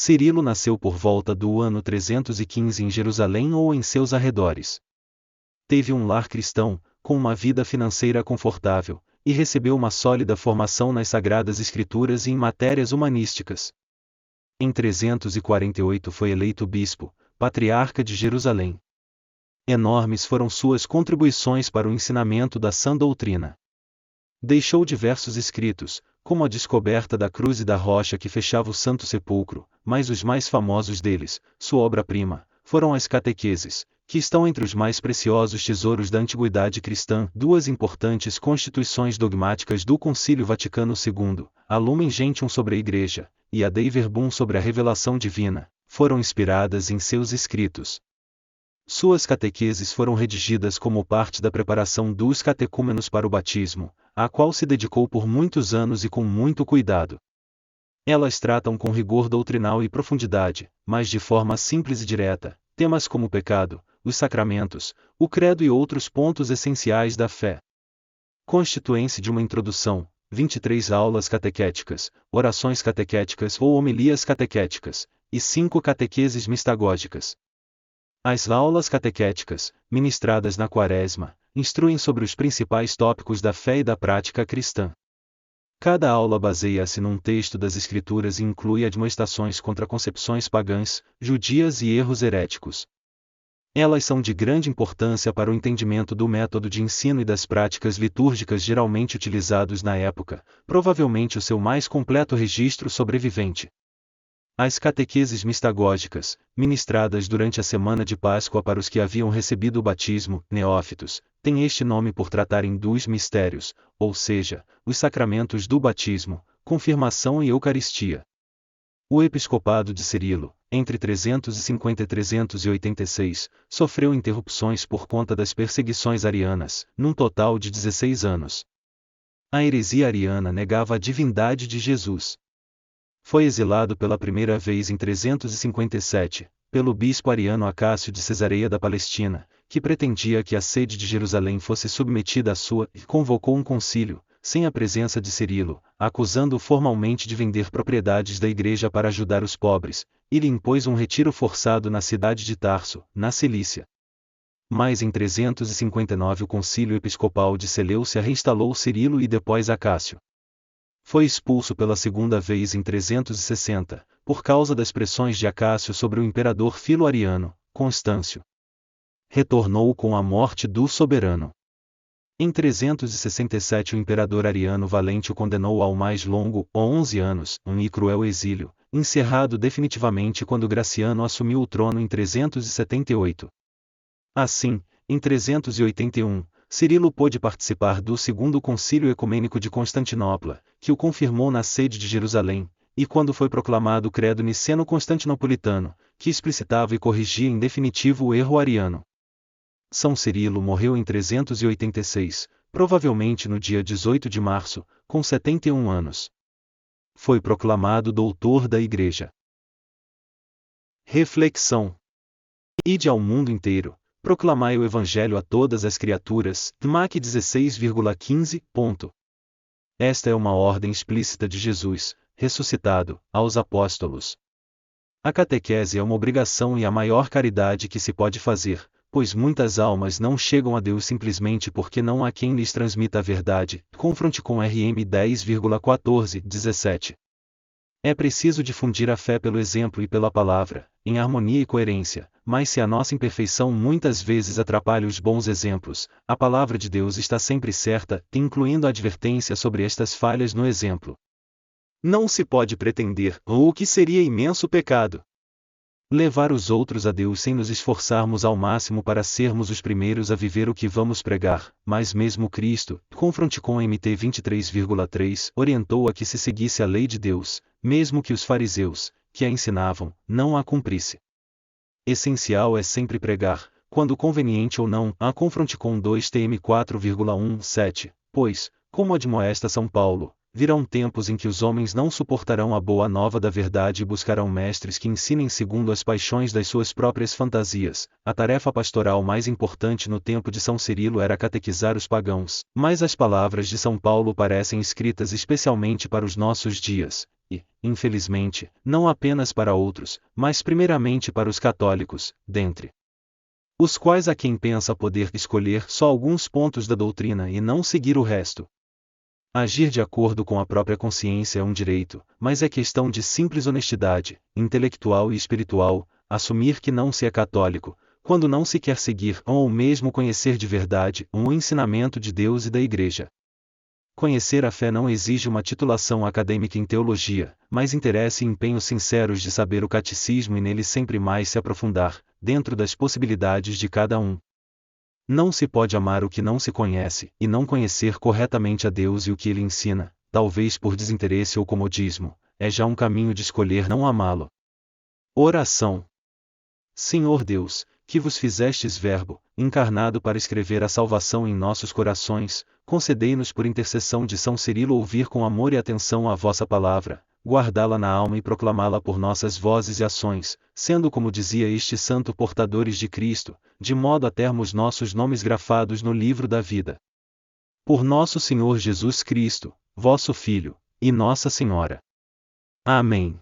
Cirilo nasceu por volta do ano 315 em Jerusalém ou em seus arredores. Teve um lar cristão, com uma vida financeira confortável, e recebeu uma sólida formação nas Sagradas Escrituras e em matérias humanísticas. Em 348 foi eleito bispo, patriarca de Jerusalém. Enormes foram suas contribuições para o ensinamento da sã doutrina. Deixou diversos escritos, como a descoberta da cruz e da rocha que fechava o Santo Sepulcro, mas os mais famosos deles, sua obra-prima, foram as catequeses, que estão entre os mais preciosos tesouros da antiguidade cristã. Duas importantes constituições dogmáticas do Concílio Vaticano II, a Lumen Gentium sobre a Igreja, e a Dei Verbum sobre a revelação divina, foram inspiradas em seus escritos. Suas catequeses foram redigidas como parte da preparação dos catecúmenos para o batismo, à qual se dedicou por muitos anos e com muito cuidado. Elas tratam com rigor doutrinal e profundidade, mas de forma simples e direta, temas como o pecado, os sacramentos, o credo e outros pontos essenciais da fé. Constituem-se de uma introdução, 23 aulas catequéticas, orações catequéticas ou homilias catequéticas, e 5 catequeses mistagógicas. As aulas catequéticas, ministradas na Quaresma, instruem sobre os principais tópicos da fé e da prática cristã. Cada aula baseia-se num texto das Escrituras e inclui admoestações contra concepções pagãs, judias e erros heréticos. Elas são de grande importância para o entendimento do método de ensino e das práticas litúrgicas geralmente utilizados na época, provavelmente o seu mais completo registro sobrevivente. As catequeses mistagógicas, ministradas durante a semana de Páscoa para os que haviam recebido o batismo, neófitos, têm este nome por tratarem dos mistérios, ou seja, os sacramentos do batismo, confirmação e Eucaristia. O episcopado de Cirilo, entre 350 e 386, sofreu interrupções por conta das perseguições arianas, num total de 16 anos. A heresia ariana negava a divindade de Jesus. Foi exilado pela primeira vez em 357, pelo bispo ariano Acácio de Cesareia da Palestina, que pretendia que a sede de Jerusalém fosse submetida à sua, e convocou um concílio, sem a presença de Cirilo, acusando-o formalmente de vender propriedades da igreja para ajudar os pobres, e lhe impôs um retiro forçado na cidade de Tarso, na Cilícia. Mas em 359 o concílio episcopal de Seleucia reinstalou Cirilo e depois Acácio. Foi expulso pela segunda vez em 360, por causa das pressões de Acácio sobre o imperador filo-ariano, Constâncio. Retornou com a morte do soberano. Em 367 o imperador ariano Valente o condenou ao mais longo, 11 anos, e cruel exílio, encerrado definitivamente quando Graciano assumiu o trono em 378. Assim, em 381, Cirilo pôde participar do Segundo Concílio Ecumênico de Constantinopla, que o confirmou na sede de Jerusalém, e quando foi proclamado o Credo Niceno-Constantinopolitano, que explicitava e corrigia em definitivo o erro ariano. São Cirilo morreu em 386, provavelmente no dia 18 de março, com 71 anos. Foi proclamado doutor da Igreja. Reflexão. Ide ao mundo inteiro, proclamai o Evangelho a todas as criaturas. Mac 16,15. Esta é uma ordem explícita de Jesus, ressuscitado, aos apóstolos. A catequese é uma obrigação e a maior caridade que se pode fazer, pois muitas almas não chegam a Deus simplesmente porque não há quem lhes transmita a verdade. Confronte com RM 10,14-17. É preciso difundir a fé pelo exemplo e pela palavra, em harmonia e coerência, mas se a nossa imperfeição muitas vezes atrapalha os bons exemplos, a palavra de Deus está sempre certa, incluindo a advertência sobre estas falhas no exemplo. Não se pode pretender, ou o que seria imenso pecado, levar os outros a Deus sem nos esforçarmos ao máximo para sermos os primeiros a viver o que vamos pregar, mas mesmo Cristo, confronte com MT 23,3, orientou a que se seguisse a lei de Deus, mesmo que os fariseus, que a ensinavam, não a cumprisse. Essencial é sempre pregar, quando conveniente ou não, a confronte com 2 TM 4,17, pois, como admoesta São Paulo, virão tempos em que os homens não suportarão a boa nova da verdade e buscarão mestres que ensinem segundo as paixões das suas próprias fantasias. A tarefa pastoral mais importante no tempo de São Cirilo era catequizar os pagãos, mas as palavras de São Paulo parecem escritas especialmente para os nossos dias, e, infelizmente, não apenas para outros, mas primeiramente para os católicos, dentre os quais há quem pensa poder escolher só alguns pontos da doutrina e não seguir o resto. Agir de acordo com a própria consciência é um direito, mas é questão de simples honestidade, intelectual e espiritual, assumir que não se é católico, quando não se quer seguir ou mesmo conhecer de verdade o ensinamento de Deus e da Igreja. Conhecer a fé não exige uma titulação acadêmica em teologia, mas interesse e empenhos sinceros de saber o catecismo e nele sempre mais se aprofundar, dentro das possibilidades de cada um. Não se pode amar o que não se conhece, e não conhecer corretamente a Deus e o que ele ensina, talvez por desinteresse ou comodismo, é já um caminho de escolher não amá-lo. Oração. Senhor Deus, que vos fizestes Verbo, encarnado para escrever a salvação em nossos corações, concedei-nos por intercessão de São Cirilo ouvir com amor e atenção a vossa palavra, guardá-la na alma e proclamá-la por nossas vozes e ações, sendo como dizia este santo portadores de Cristo, de modo a termos nossos nomes grafados no livro da vida. Por nosso Senhor Jesus Cristo, vosso Filho, e Nossa Senhora. Amém.